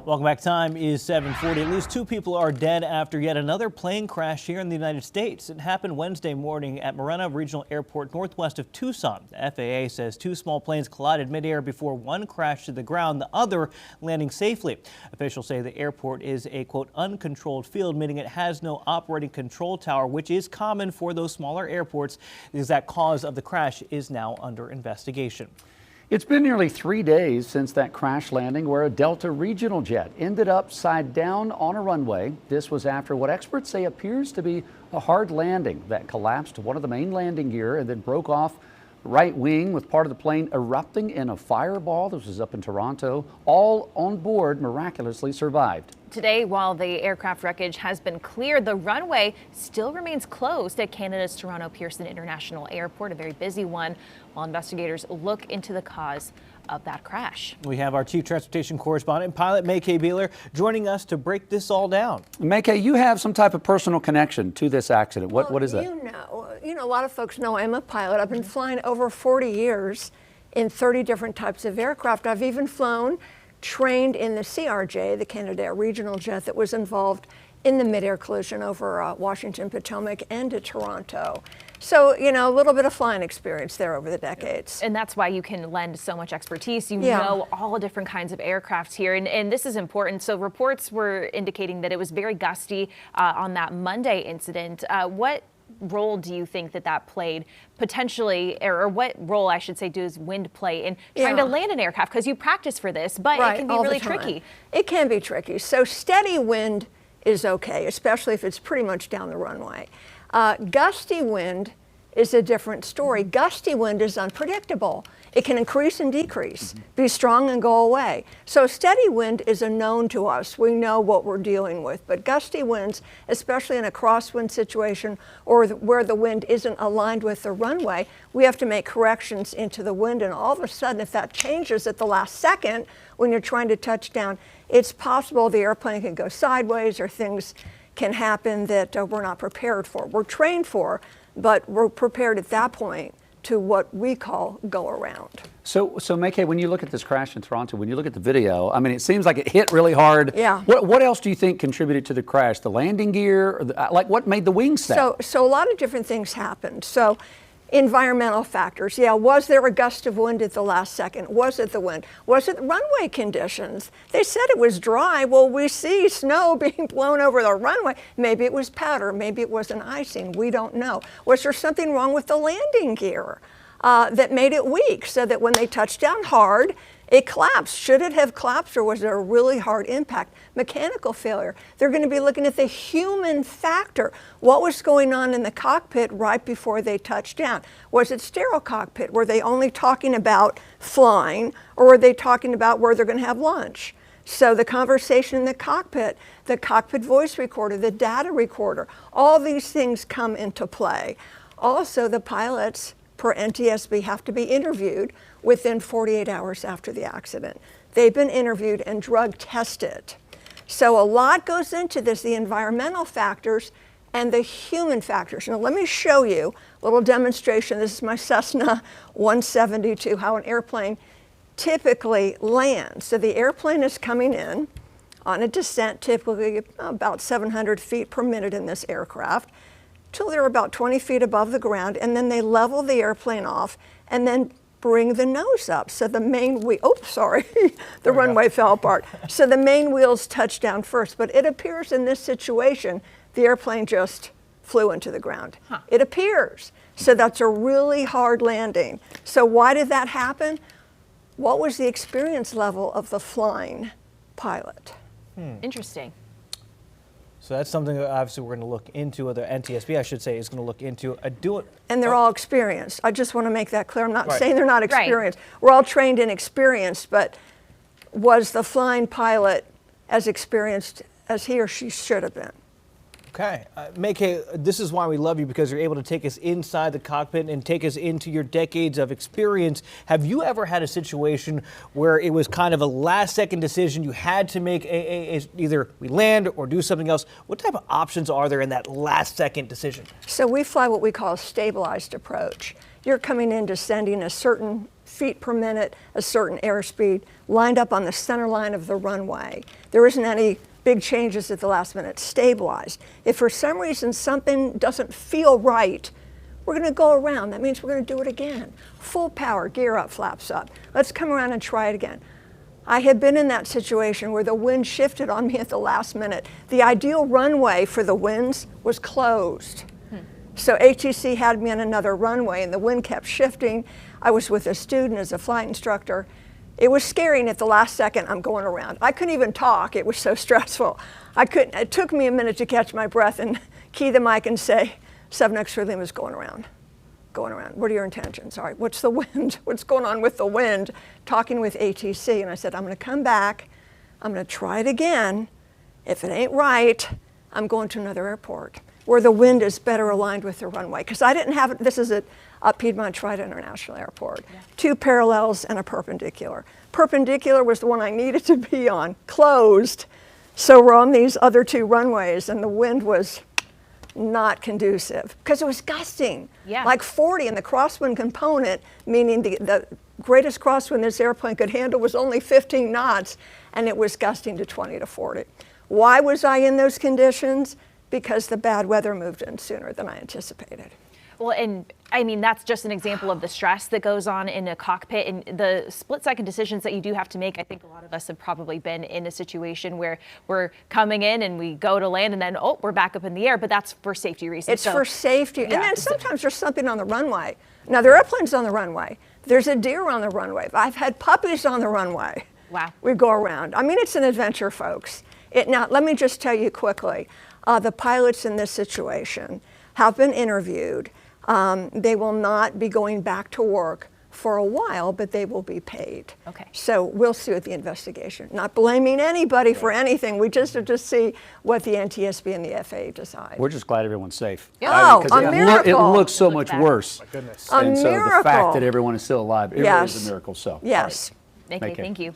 Welcome back. Time is 7:40. At least 2 people are dead after yet another plane crash here in the United States. It happened Wednesday morning at Marina Regional Airport northwest of Tucson. The FAA says 2 small planes collided midair before one crashed to the ground, the other landing safely. Officials say the airport is a, quote, uncontrolled field, meaning it has no operating control tower, which is common for those smaller airports. The exact cause of the crash is now under investigation. It's been nearly 3 days since that crash landing where a Delta regional jet ended upside down on a runway. This was after what experts say appears to be a hard landing that collapsed one of the main landing gear and then broke off right wing, with part of the plane erupting in a fireball. This was up in Toronto. All on board miraculously survived. Today, while the aircraft wreckage has been cleared, the runway still remains closed at Canada's Toronto Pearson International Airport, a very busy one, while investigators look into the cause of that crash. We have our chief transportation correspondent, pilot May-Kay Beeler, joining us to break this all down. May-Kay, you have some type of personal connection to this accident. What is that? You know, a lot of folks know I'm a pilot. I've been flying over 40 years in 30 different types of aircraft. I've even trained in the CRJ, the Canada regional jet that was involved in the midair collision over Washington, Potomac, and to Toronto. So, you know, a little bit of flying experience there over the decades. And that's why you can lend so much expertise. You know all different kinds of aircraft here, and this is important. So reports were indicating that it was very gusty on that Monday incident. What role do you think that played potentially, or what role I should say does wind play in trying to land an aircraft? Because you practice for this, but it can be really tricky. It can be tricky. So steady wind is okay, especially if it's pretty much down the runway. Gusty wind is a different story. Gusty wind is unpredictable. It can increase and decrease, be strong and go away. So steady wind is a known to us. We know what we're dealing with. But gusty winds, especially in a crosswind situation or where the wind isn't aligned with the runway, we have to make corrections into the wind. And all of a sudden, if that changes at the last second when you're trying to touch down, it's possible the airplane can go sideways or things can happen that we're not prepared for. We're trained for, but we're prepared at that point to what we call go around. So May-Kay, when you look at this crash in Toronto, when you look at the video, I mean, it seems like it hit really hard. Yeah. What else do you think contributed to the crash? The landing gear? Or like what made the wings snap? So a lot of different things happened. So environmental factors. Yeah, was there a gust of wind at the last second? Was it the wind? Was it runway conditions? They said it was dry. Well, we see snow being blown over the runway. Maybe it was powder. Maybe it was an icing. We don't know. Was there something wrong with the landing gear that made it weak so that when they touched down hard, it collapsed? Should it have collapsed, or was there a really hard impact? Mechanical failure. They're going to be looking at the human factor. What was going on in the cockpit right before they touched down? Was it sterile cockpit? Were they only talking about flying, or were they talking about where they're going to have lunch? So the conversation in the cockpit voice recorder, the data recorder, all these things come into play. Also, the pilots per NTSB have to be interviewed within 48 hours after the accident. They've been interviewed and drug tested. So a lot goes into this, the environmental factors and the human factors. Now let me show you a little demonstration. This is my Cessna 172, how an airplane typically lands. So the airplane is coming in on a descent, typically about 700 feet per minute in this aircraft, till they're about 20 feet above the ground, and then they level the airplane off and then bring the nose up. So the main wheel, the runway fell apart. So the main wheels touch down first, but it appears in this situation, the airplane just flew into the ground. It appears. So that's a really hard landing. So why did that happen? What was the experience level of the flying pilot? Interesting. So that's something that obviously we're going to look into, or the NTSB, I should say, is going to look into. And they're all experienced. I just want to make that clear. I'm not saying they're not experienced. We're all trained and experienced, but was the flying pilot as experienced as he or she should have been? Okay. May-Kay, this is why we love you, because you're able to take us inside the cockpit and take us into your decades of experience. Have you ever had a situation where it was kind of a last-second decision? You had to make either we land or do something else. What type of options are there in that last-second decision? So we fly what we call a stabilized approach. You're coming in descending a certain feet per minute, a certain airspeed, lined up on the center line of the runway. There isn't any big changes at the last minute, stabilized. If for some reason something doesn't feel right, we're going to go around. That means we're going to do it again. Full power, gear up, flaps up. Let's come around and try it again. I had been in that situation where the wind shifted on me at the last minute. The ideal runway for the winds was closed. So ATC had me on another runway and the wind kept shifting. I was with a student as a flight instructor. It was scary, and at the last second, I'm going around. I couldn't even talk. It was so stressful. It took me a minute to catch my breath and key the mic and say, 7X Lima is going around. Going around. What are your intentions? All right, what's the wind? What's going on with the wind? Talking with ATC, and I said, I'm going to come back. I'm going to try it again. If it ain't right, I'm going to another airport where the wind is better aligned with the runway. Because I didn't have it, this is at Piedmont Trident International Airport. Yeah. 2 parallels and a perpendicular. Perpendicular was the one I needed to be on, closed. So we're on these other 2 runways, and the wind was not conducive because it was gusting, like 40, and the crosswind component, meaning the greatest crosswind this airplane could handle was only 15 knots, and it was gusting to 20 to 40. Why was I in those conditions? Because the bad weather moved in sooner than I anticipated. Well, and I mean, that's just an example of the stress that goes on in a cockpit and the split-second decisions that you do have to make. I think a lot of us have probably been in a situation where we're coming in and we go to land and then, oh, we're back up in the air, but that's for safety reasons. It's for safety. Yeah. And then sometimes there's something on the runway. Now, there are airplanes on the runway. There's a deer on the runway. I've had puppies on the runway. Wow. We go around. I mean, it's an adventure, folks. Now, let me just tell you quickly. The pilots in this situation have been interviewed. They will not be going back to work for a while, but they will be paid. Okay. So we'll see what the investigation. Not blaming anybody for anything. We just have to see what the NTSB and the FAA decide. We're just glad everyone's safe. Yeah. A miracle. It looks so much worse. My goodness. And so the miracle. fact that everyone is still alive, it really is a miracle. So, yes. Thank you.